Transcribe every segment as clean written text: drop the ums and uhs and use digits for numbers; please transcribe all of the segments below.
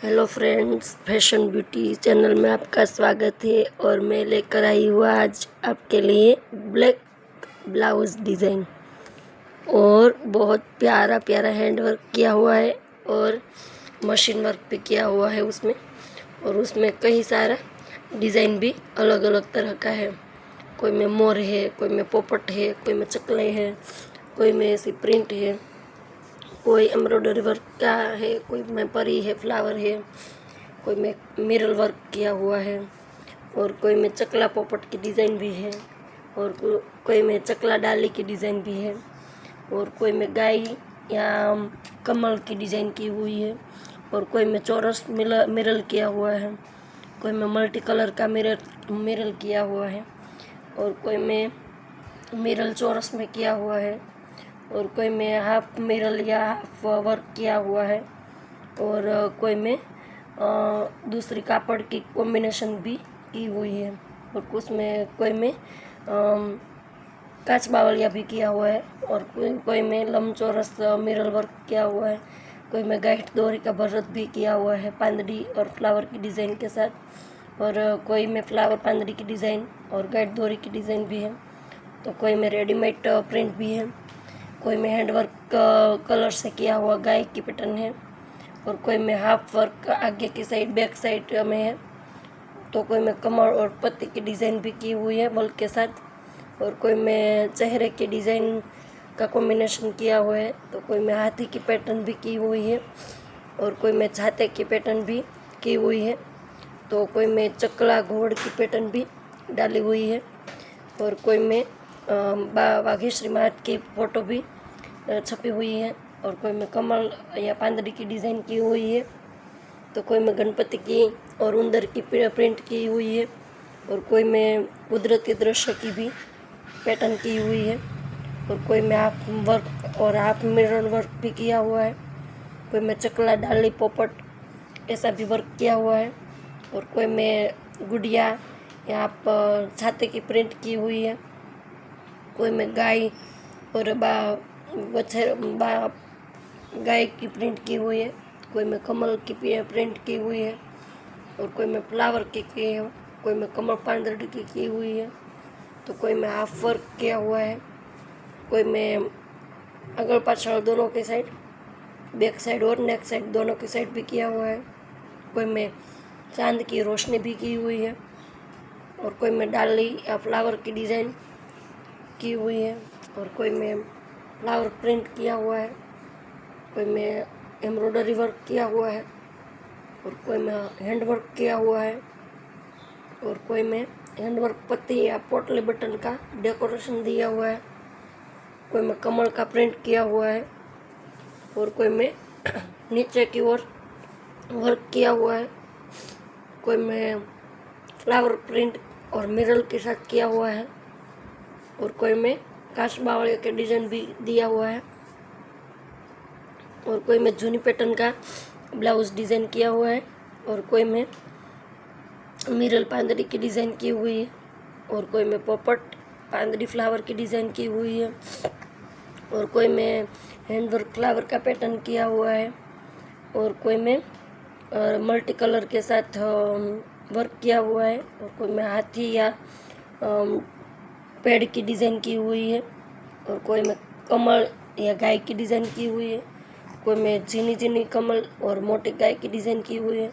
Hello friends, fashion beauty channel में आपका स्वागत है। और मैं लेकर आई हूँ आज आपके लिए ब्लैक ब्लाउज डिज़ाइन और बहुत प्यारा प्यारा हैंड वर्क किया हुआ है और मशीन वर्क भी किया हुआ है उसमें। और उसमें कई सारा डिज़ाइन भी अलग अलग तरह का है। कोई में मोर है, कोई में पोपट है, कोई में चकले है, कोई में ऐसी प्रिंट है, कोई एम्ब्रॉयडरी वर्क का है, कोई में परी है, फ्लावर है, कोई में मिरर वर्क किया हुआ है और कोई में चकला पोपट की डिज़ाइन भी है और कोई में चकला डाली की डिज़ाइन भी है और कोई में गाय या कमल की डिज़ाइन की हुई है और कोई में चौरस मिरर किया हुआ है, कोई में मल्टी कलर का मिरर किया हुआ है और कोई में मिरर चौरस में किया हुआ है और कोई में हाफ मिरर या हाफ वर्क किया हुआ है और कोई में दूसरी कापड़ की कॉम्बिनेशन भी की हुई है और कुछ में कोई में कांच बावलिया भी किया हुआ है और कोई में लंबचौरस मिरर वर्क किया हुआ है, कोई में गाइड डोरी का भरत भी किया हुआ है पांदड़ी और फ्लावर की डिज़ाइन के साथ और कोई में फ्लावर पांदड़ी की डिज़ाइन और गाइड डोरी की डिज़ाइन भी है। तो कोई में रेडीमेड प्रिंट भी है, कोई में हैंडवर्क कलर से किया हुआ गाय की पैटर्न है और कोई में हाफ वर्क आगे की साइड बैक साइड में है। तो कोई में कमर और पत्ती की डिज़ाइन भी की हुई है बल्क के साथ और कोई में चेहरे की डिज़ाइन का कॉम्बिनेशन किया हुआ है। तो कोई में हाथी की पैटर्न भी की हुई है और कोई में छाते की पैटर्न भी की हुई है। तो कोई में चकला घोड़ की पैटर्न भी डाली हुई है और कोई में वाघेश्वरी माँ की फ़ोटो भी छपी हुई है और कोई में कमल या पांदड़ी की डिज़ाइन की हुई है। तो कोई में गणपति की और उंदर की प्रिंट की हुई है और कोई में कुदरती दृश्य की भी पैटर्न की हुई है और कोई में हाफ वर्क और हाफ मिरर वर्क भी किया हुआ है, कोई में चकला डाली पोपट ऐसा भी वर्क किया हुआ है और कोई में गुड़िया या आप छाते की प्रिंट की हुई है, कोई में गाय और गाय की प्रिंट की हुई है, कोई में कमल की प्रिंट की हुई है और कोई में फ्लावर की है, कोई में कमल पांदड़ी की हुई है। तो कोई में हाफ वर्क किया हुआ है, कोई में अगल पाछड़ दोनों की साइड बैक साइड और नेक साइड दोनों की साइड भी किया हुआ है, कोई में चांद की रोशनी भी की हुई है और कोई में डाली या फ्लावर की डिज़ाइन की हुई है और कोई में फ्लावर प्रिंट किया हुआ है, कोई में एम्ब्रॉयडरी वर्क किया हुआ है और कोई में हैंड वर्क किया हुआ है और कोई में हैंड वर्क पत्ती या पोटली बटन का डेकोरेशन दिया हुआ है, कोई में कमल का प्रिंट किया हुआ है और कोई में नीचे की ओर वर्क किया हुआ है, कोई में फ्लावर प्रिंट और मिरर के साथ किया हुआ है और कोई में कांच बावड़िया के डिज़ाइन भी दिया हुआ है और कोई में जूनी पैटर्न का ब्लाउज डिज़ाइन किया हुआ है और कोई में मिरर पांदड़ी की डिज़ाइन की हुई है और कोई में पोपट पांदड़ी फ्लावर की डिज़ाइन की हुई है और कोई में हैंडवर्क फ्लावर का पैटर्न किया हुआ है और कोई में मल्टी कलर के साथ वर्क किया हुआ है और कोई में हाथी या पेड़ की डिज़ाइन की हुई है और कोई में कमल या गाय की डिज़ाइन की हुई है, कोई में झीनी झीनी कमल और मोटी गाय की डिज़ाइन की हुई है।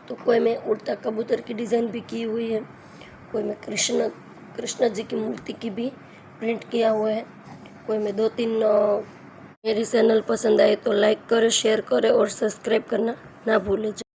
तो कोई में उड़ता कबूतर की डिज़ाइन भी की हुई है, कोई में कृष्ण जी की मूर्ति की भी प्रिंट किया हुआ है, कोई में दो तीन। मेरी चैनल पसंद आए तो लाइक करें, शेयर करें और सब्सक्राइब करना ना भूलें।